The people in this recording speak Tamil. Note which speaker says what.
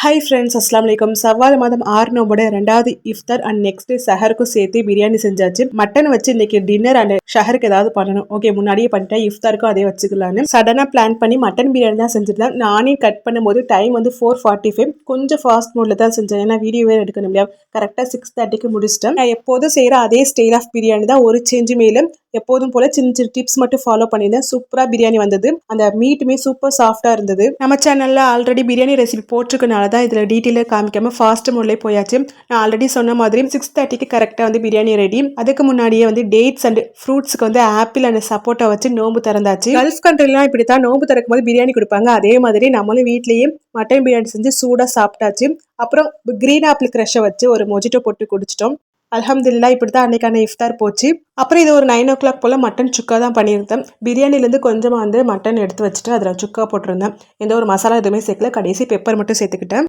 Speaker 1: ஹாய் ஃப்ரெண்ட்ஸ், அஸ்லாம் வலைக்கம். சவால் மாதம் 6 நோம்போட 2வது இஃப்தார் அண்ட் நெக்ஸ்ட் சஹருக்கும் சேர்த்து பிரியாணி செஞ்சாச்சு. மட்டன் வச்சு இன்னைக்கு டின்னர் அண்ட் ஷஹருக்கு ஏதாவது பண்ணணும். ஓகே, முன்னாடியே பண்ணிட்டேன். இஃப்தாருக்கும் அதே வச்சுக்கலான்னு சடனாக பிளான் பண்ணி மட்டன் பிரியாணி தான் செஞ்சுருந்தேன். நானே கட் பண்ணும்போது டைம் வந்து 4:45. கொஞ்சம் ஃபாஸ்ட் மோடில் தான் செஞ்சேன், ஏன்னா வீடியோவே எடுக்கணும் இல்லையா. கரெக்டாக 6:30க்கு முடிச்சிட்டேன். நான் எப்போதும் செய்கிற அதே ஸ்டைல் ஆஃப் பிரியாணி தான், ஒரு சேஞ்சுமே இல்லை. எப்போதும் போல சின்ன சின்ன டிப்ஸ் மட்டும் ஃபாலோ பண்ணியிருந்தேன். சூப்பராக பிரியாணி வந்தது. அந்த மீட்டுமே சூப்பர் சாஃப்டாக இருந்தது. நம்ம சேனலில் ஆல்ரெடி பிரியாணி ரெசிபி போட்டிருக்கனால தான் இதில் டீட்டெயிலாக காமிக்காமல் ஃபாஸ்ட் மோட்லேயே போயாச்சு. நான் ஆல்ரெடி சொன்ன மாதிரி 6:30க்கு கரெக்டாக வந்து பிரியாணி ரெடி. அதுக்கு முன்னாடியே வந்து டேட்ஸ் அண்ட் ஃப்ரூட்ஸ்க்கு வந்து ஆப்பிள் அண்ட் சப்போட்டா வச்சு நோம்பு திறந்தாச்சு. கல்ஃப் கண்ட்ரிலாம் இப்படி தான் நோம்பு திறக்கும் போது பிரியாணி கொடுப்பாங்க. அதே மாதிரி நம்மளும் வீட்லேயே மட்டன் பிரியாணி செஞ்சு சூடாக சாப்பிட்டாச்சு. அப்புறம் கிரீன் ஆப்பிள் க்ரஷை வச்சு ஒரு மொஜிட்டோ போட்டு குடிச்சிட்டோம். அல்ஹம்துலில்லாஹ், இப்படி தான் அன்றைக்கான இஃப்தார் போச்சு. அப்புறம் இது ஒரு 9 o'clock போல் மட்டன் சுக்கா தான் பண்ணியிருந்தேன். பிரியாணிலேருந்து கொஞ்சமாக வந்து மட்டன் எடுத்து வச்சுட்டு அதில் சுக்கா போட்டிருந்தேன். எந்த ஒரு மசாலா எதுவுமே சேர்க்கல. கடைசி பெப்பர் மட்டும் சேர்த்துக்கிட்டேன்.